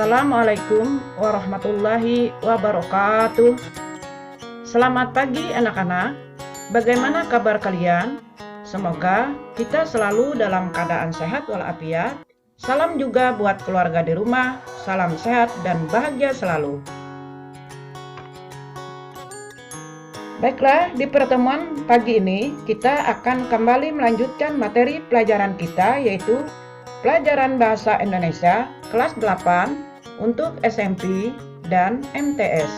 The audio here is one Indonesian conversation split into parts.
Assalamualaikum warahmatullahi wabarakatuh. Selamat pagi anak-anak. Bagaimana kabar kalian? Semoga kita selalu dalam keadaan sehat walafiat. Salam juga buat keluarga di rumah. Salam sehat dan bahagia selalu. Baiklah, di pertemuan pagi ini kita akan kembali melanjutkan materi pelajaran kita, yaitu pelajaran Bahasa Indonesia kelas 8 untuk SMP dan MTS.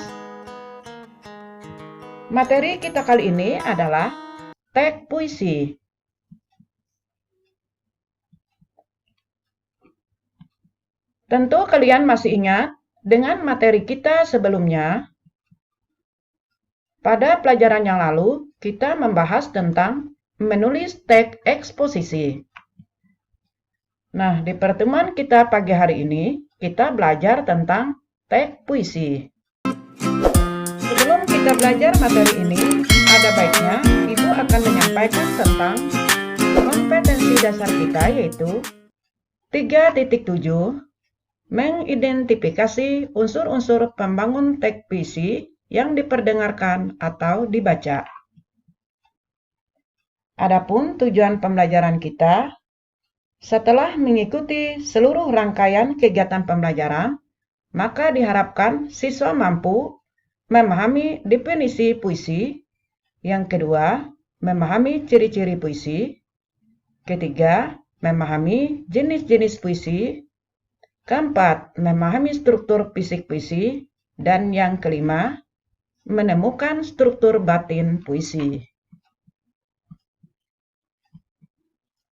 Materi kita kali ini adalah teks puisi. Tentu kalian masih ingat dengan materi kita sebelumnya. Pada pelajaran yang lalu, kita membahas tentang menulis teks eksposisi. Nah, di pertemuan kita pagi hari ini, kita belajar tentang teks puisi. Sebelum kita belajar materi ini, ada baiknya Ibu akan menyampaikan tentang kompetensi dasar kita, yaitu 3.7, mengidentifikasi unsur-unsur pembangun teks puisi yang diperdengarkan atau dibaca. Adapun tujuan pembelajaran kita, setelah mengikuti seluruh rangkaian kegiatan pembelajaran, maka diharapkan siswa mampu memahami definisi puisi, yang kedua, memahami ciri-ciri puisi, ketiga, memahami jenis-jenis puisi, keempat, memahami struktur fisik puisi, dan yang kelima, menemukan struktur batin puisi.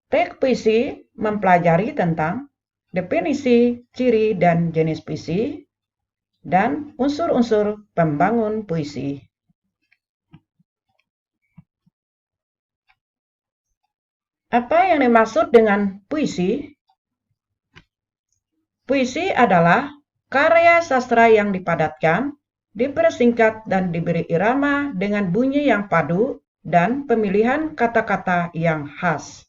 Teks puisi mempelajari tentang definisi, ciri, dan jenis puisi, dan unsur-unsur pembangun puisi. Apa yang dimaksud dengan puisi? Puisi adalah karya sastra yang dipadatkan, dipersingkat, dan diberi irama dengan bunyi yang padu dan pemilihan kata-kata yang khas.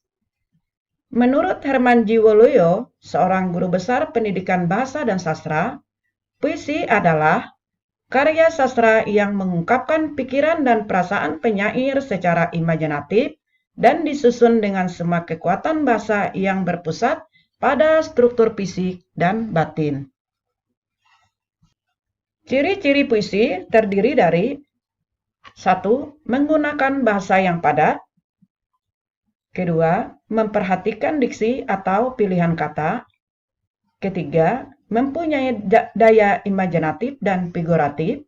Menurut Herman Jiwoloyo, seorang guru besar pendidikan bahasa dan sastra, puisi adalah karya sastra yang mengungkapkan pikiran dan perasaan penyair secara imajinatif dan disusun dengan semua kekuatan bahasa yang berpusat pada struktur fisik dan batin. Ciri-ciri puisi terdiri dari 1. Menggunakan bahasa yang padat. Kedua, memperhatikan diksi atau pilihan kata. Ketiga, mempunyai daya imajinatif dan figuratif.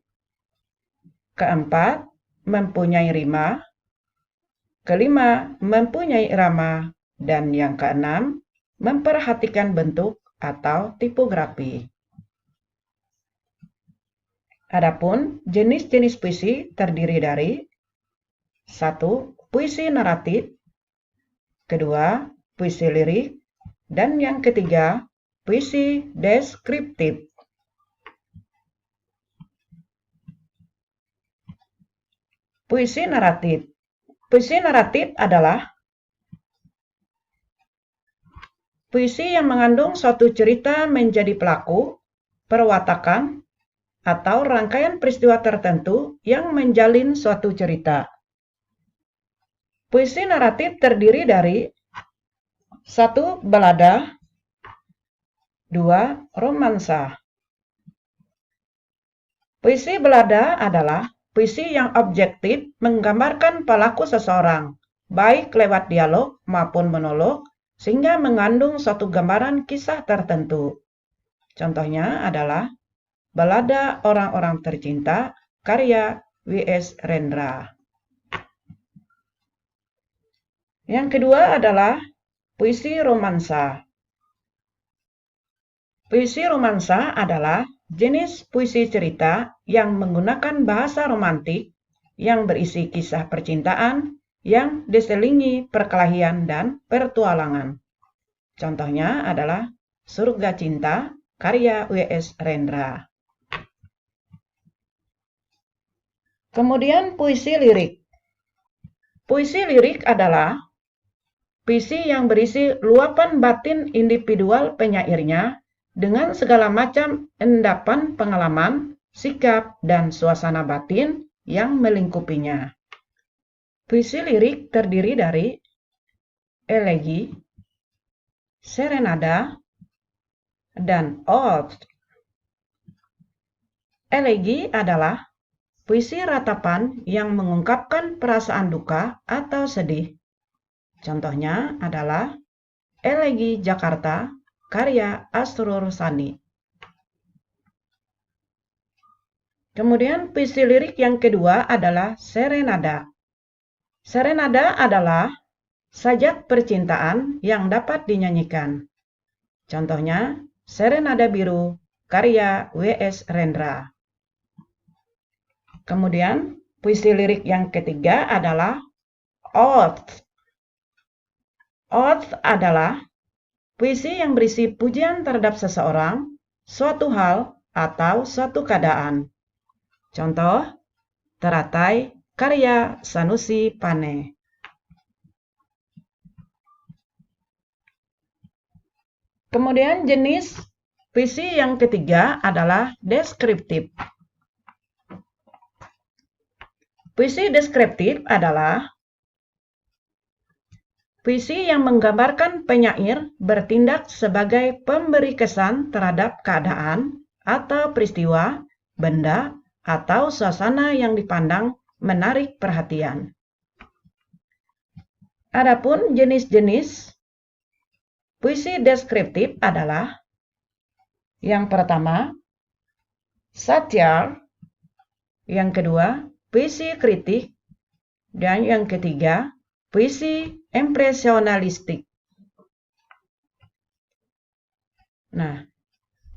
Keempat, mempunyai rima. Kelima, mempunyai irama. Dan yang keenam, memperhatikan bentuk atau tipografi. Adapun jenis-jenis puisi terdiri dari 1. Puisi naratif. Kedua, puisi lirik, dan yang ketiga, puisi deskriptif. Puisi naratif. Puisi naratif adalah puisi yang mengandung suatu cerita menjadi pelaku, perwatakan, atau rangkaian peristiwa tertentu yang menjalin suatu cerita. Puisi naratif terdiri dari 1. Balada, 2. Romansa. Puisi balada adalah puisi yang objektif menggambarkan perilaku seseorang, baik lewat dialog maupun monolog, sehingga mengandung suatu gambaran kisah tertentu. Contohnya adalah Balada Orang-orang Tercinta, karya W.S. Rendra. Yang kedua adalah puisi romansa. Puisi romansa adalah jenis puisi cerita yang menggunakan bahasa romantik yang berisi kisah percintaan yang diselingi perkelahian dan petualangan. Contohnya adalah Surga Cinta, karya W.S. Rendra. Kemudian puisi lirik. Puisi lirik adalah puisi yang berisi luapan batin individual penyairnya dengan segala macam endapan pengalaman, sikap, dan suasana batin yang melingkupinya. Puisi lirik terdiri dari elegi, serenada, dan ode. Elegi adalah puisi ratapan yang mengungkapkan perasaan duka atau sedih. Contohnya adalah Elegi Jakarta, karya Asrul Sani. Kemudian puisi lirik yang kedua adalah serenada. Serenada adalah sajak percintaan yang dapat dinyanyikan. Contohnya, Serenada Biru, karya W.S. Rendra. Kemudian, puisi lirik yang ketiga adalah ode. Ode adalah puisi yang berisi pujian terhadap seseorang, suatu hal, atau suatu keadaan. Contoh, Teratai, karya Sanusi Pane. Kemudian jenis puisi yang ketiga adalah deskriptif. Puisi deskriptif adalah puisi yang menggambarkan penyair bertindak sebagai pemberi kesan terhadap keadaan atau peristiwa, benda, atau suasana yang dipandang menarik perhatian. Adapun jenis-jenis puisi deskriptif adalah yang pertama, satire, yang kedua, puisi kritik, dan yang ketiga, puisi impresionalistik. Nah,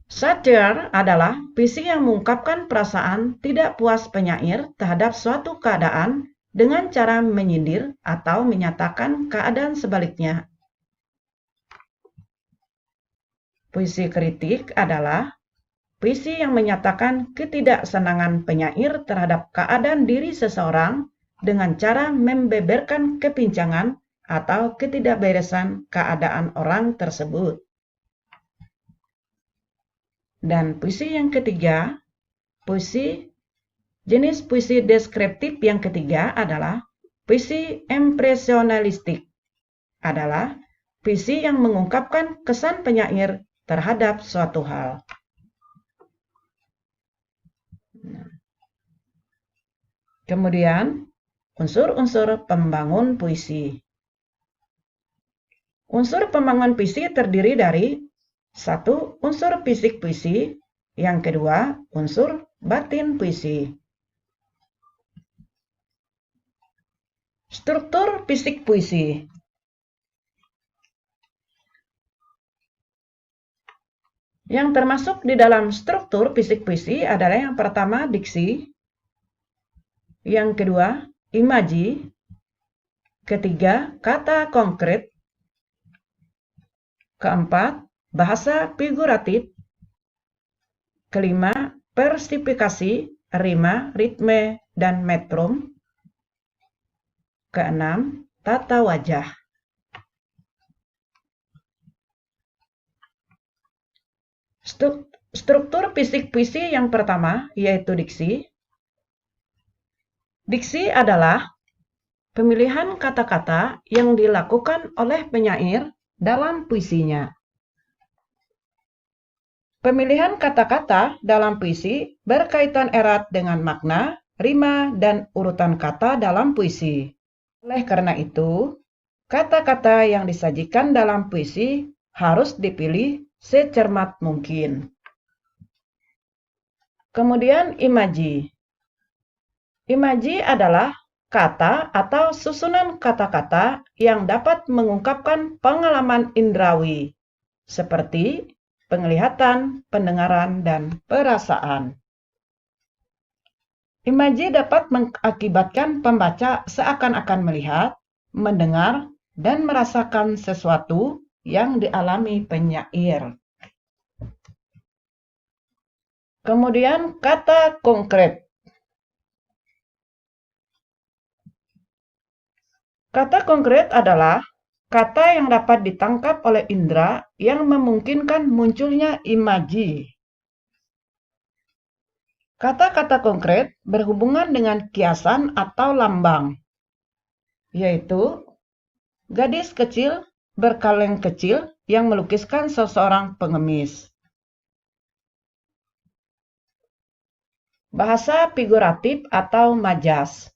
satire adalah puisi yang mengungkapkan perasaan tidak puas penyair terhadap suatu keadaan dengan cara menyindir atau menyatakan keadaan sebaliknya. Puisi kritik adalah puisi yang menyatakan ketidaksenangan penyair terhadap keadaan diri seseorang dengan cara membeberkan kepincangan atau ketidakberesan keadaan orang tersebut. Dan puisi yang ketiga, jenis puisi deskriptif yang ketiga adalah puisi impresionalistik. Adalah puisi yang mengungkapkan kesan penyair terhadap suatu hal. Kemudian, unsur-unsur pembangun puisi. Unsur pembangun puisi terdiri dari satu, unsur fisik puisi. Yang kedua, unsur batin puisi. Struktur fisik puisi. Yang termasuk di dalam struktur fisik puisi adalah yang pertama, diksi. Yang kedua, imaji. Ketiga, kata konkret. Keempat, bahasa figuratif. Kelima, persifikasi, rima, ritme, dan metrum. Keenam, tata wajah. Struktur fisik puisi yang pertama yaitu diksi. Diksi adalah pemilihan kata-kata yang dilakukan oleh penyair dalam puisinya. Pemilihan kata-kata dalam puisi berkaitan erat dengan makna, rima, dan urutan kata dalam puisi. Oleh karena itu, kata-kata yang disajikan dalam puisi harus dipilih secermat mungkin. Kemudian imaji. Imaji adalah kata atau susunan kata-kata yang dapat mengungkapkan pengalaman indrawi, seperti penglihatan, pendengaran, dan perasaan. Imaji dapat mengakibatkan pembaca seakan-akan melihat, mendengar, dan merasakan sesuatu yang dialami penyair. Kemudian kata konkret. Kata konkret adalah kata yang dapat ditangkap oleh indera yang memungkinkan munculnya imaji. Kata-kata konkret berhubungan dengan kiasan atau lambang, yaitu gadis kecil berkaleng kecil yang melukiskan seseorang pengemis. Bahasa figuratif atau majas.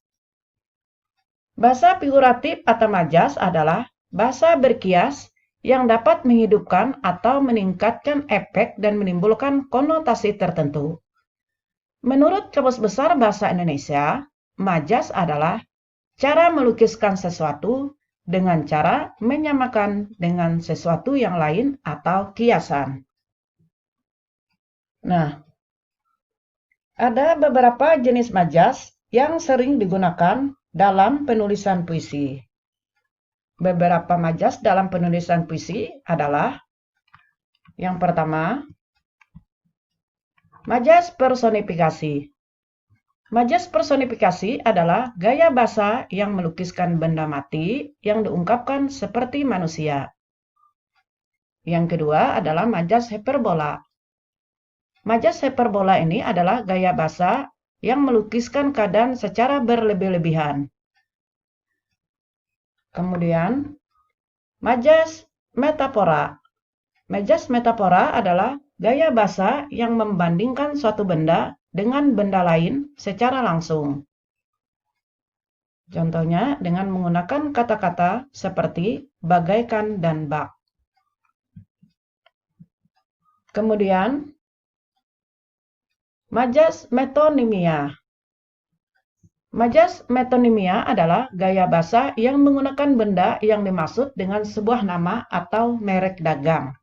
Bahasa figuratif atau majas adalah bahasa berkias yang dapat menghidupkan atau meningkatkan efek dan menimbulkan konotasi tertentu. Menurut Kamus Besar Bahasa Indonesia, majas adalah cara melukiskan sesuatu dengan cara menyamakan dengan sesuatu yang lain atau kiasan. Nah, ada beberapa jenis majas yang sering digunakan dalam penulisan puisi. Beberapa majas dalam penulisan puisi adalah yang pertama, majas personifikasi. Majas personifikasi adalah gaya bahasa yang melukiskan benda mati yang diungkapkan seperti manusia. Yang kedua adalah majas hiperbola. Majas hiperbola ini adalah gaya bahasa yang melukiskan keadaan secara berlebih-lebihan. Kemudian, majas metafora. Majas metafora adalah gaya bahasa yang membandingkan suatu benda dengan benda lain secara langsung. Contohnya dengan menggunakan kata-kata seperti bagaikan dan bak. Kemudian, majas metonimia. Majas metonimia adalah gaya bahasa yang menggunakan benda yang dimaksud dengan sebuah nama atau merek dagang.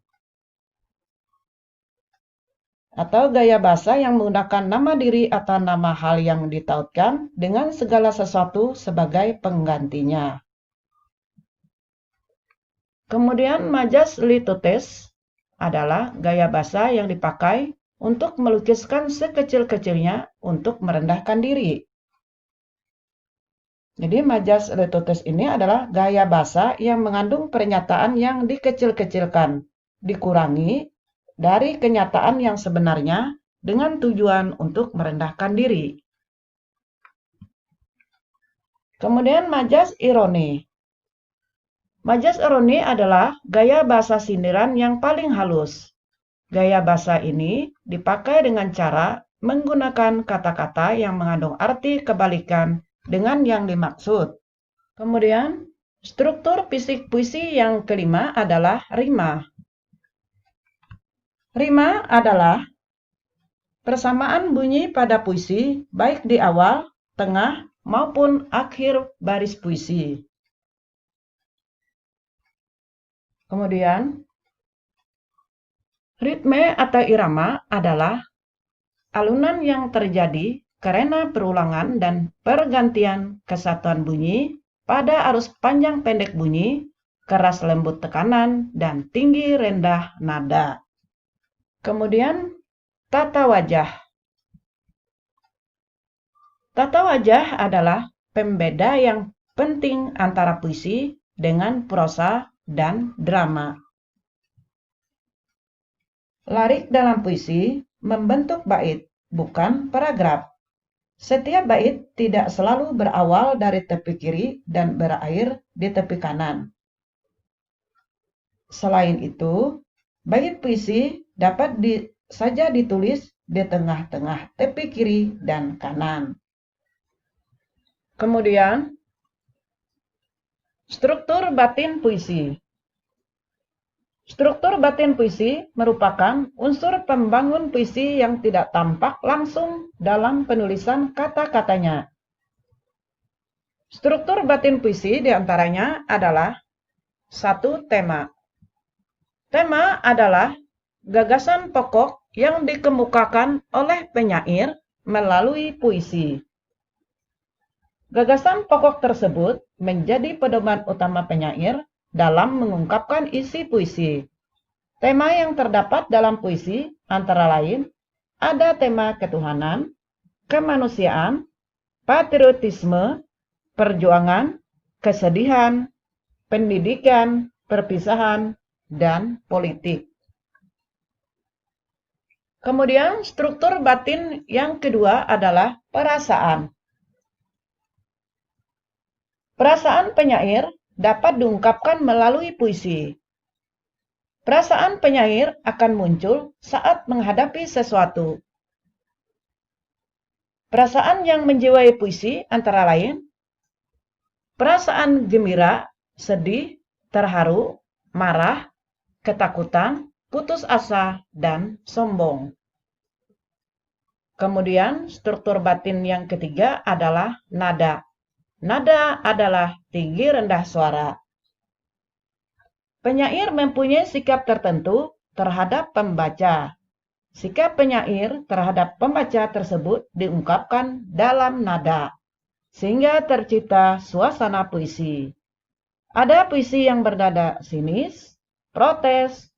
Atau gaya bahasa yang menggunakan nama diri atau nama hal yang ditautkan dengan segala sesuatu sebagai penggantinya. Kemudian majas litotes adalah gaya bahasa yang dipakai untuk melukiskan sekecil-kecilnya untuk merendahkan diri. Jadi majas litotes ini adalah gaya bahasa yang mengandung pernyataan yang dikecil-kecilkan, dikurangi dari kenyataan yang sebenarnya dengan tujuan untuk merendahkan diri. Kemudian majas ironi. Majas ironi adalah gaya bahasa sindiran yang paling halus. Gaya bahasa ini dipakai dengan cara menggunakan kata-kata yang mengandung arti kebalikan dengan yang dimaksud. Kemudian, struktur fisik puisi yang kelima adalah rima. Rima adalah persamaan bunyi pada puisi baik di awal, tengah, maupun akhir baris puisi. Kemudian, ritme atau irama adalah alunan yang terjadi karena perulangan dan pergantian kesatuan bunyi pada arus panjang pendek bunyi, keras lembut tekanan, dan tinggi rendah nada. Kemudian, tata wajah. Tata wajah adalah pembeda yang penting antara puisi dengan prosa dan drama. Lirik dalam puisi membentuk bait, bukan paragraf. Setiap bait tidak selalu berawal dari tepi kiri dan berakhir di tepi kanan. Selain itu, bait puisi dapat saja ditulis di tengah-tengah tepi kiri dan kanan. Kemudian, struktur batin puisi. Struktur batin puisi merupakan unsur pembangun puisi yang tidak tampak langsung dalam penulisan kata-katanya. Struktur batin puisi diantaranya adalah 1. Tema. Tema adalah gagasan pokok yang dikemukakan oleh penyair melalui puisi. Gagasan pokok tersebut menjadi pedoman utama penyair dalam mengungkapkan isi puisi. Tema yang terdapat dalam puisi antara lain ada tema ketuhanan, kemanusiaan, patriotisme, perjuangan, kesedihan, pendidikan, perpisahan, dan politik. Kemudian struktur batin yang kedua adalah perasaan. Perasaan penyair dapat diungkapkan melalui puisi. Perasaan penyair akan muncul saat menghadapi sesuatu. Perasaan yang menjiwai puisi antara lain perasaan gembira, sedih, terharu, marah, ketakutan, putus asa, dan sombong. Kemudian struktur batin yang ketiga adalah nada. Nada adalah tinggi rendah suara. Penyair mempunyai sikap tertentu terhadap pembaca. Sikap penyair terhadap pembaca tersebut diungkapkan dalam nada, sehingga tercipta suasana puisi. Ada puisi yang bernada sinis, protes,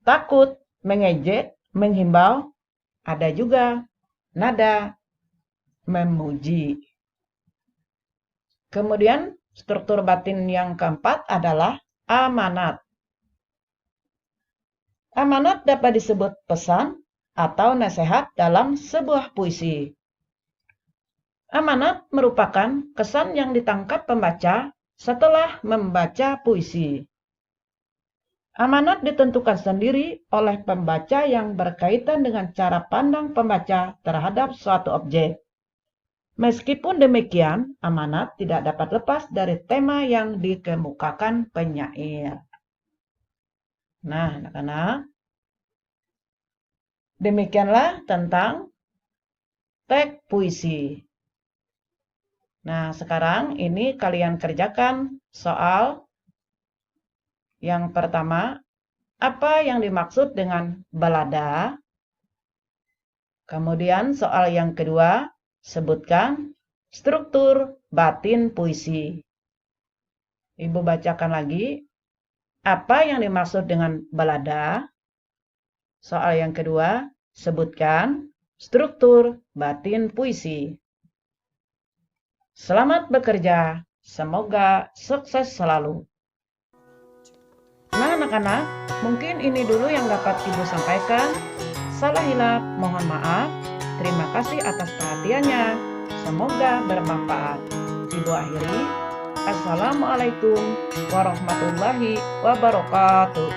takut, mengejek, menghimbau. Ada juga nada memuji. Kemudian struktur batin yang keempat adalah amanat. Amanat dapat disebut pesan atau nasihat dalam sebuah puisi. Amanat merupakan kesan yang ditangkap pembaca setelah membaca puisi. Amanat ditentukan sendiri oleh pembaca yang berkaitan dengan cara pandang pembaca terhadap suatu objek. Meskipun demikian, amanat tidak dapat lepas dari tema yang dikemukakan penyair. Nah, anak-anak, demikianlah tentang teks puisi. Nah, sekarang ini kalian kerjakan soal yang pertama. Apa yang dimaksud dengan balada? Kemudian soal yang kedua, sebutkan struktur batin puisi. Ibu bacakan lagi. Apa yang dimaksud dengan balada? Soal yang kedua, sebutkan struktur batin puisi. Selamat bekerja. Semoga sukses selalu. Nah, anak-anak, mungkin ini dulu yang dapat Ibu sampaikan. Salah hilap, mohon maaf. Terima kasih atas perhatiannya. Semoga bermanfaat. Ibu akhiri. Assalamualaikum warahmatullahi wabarakatuh.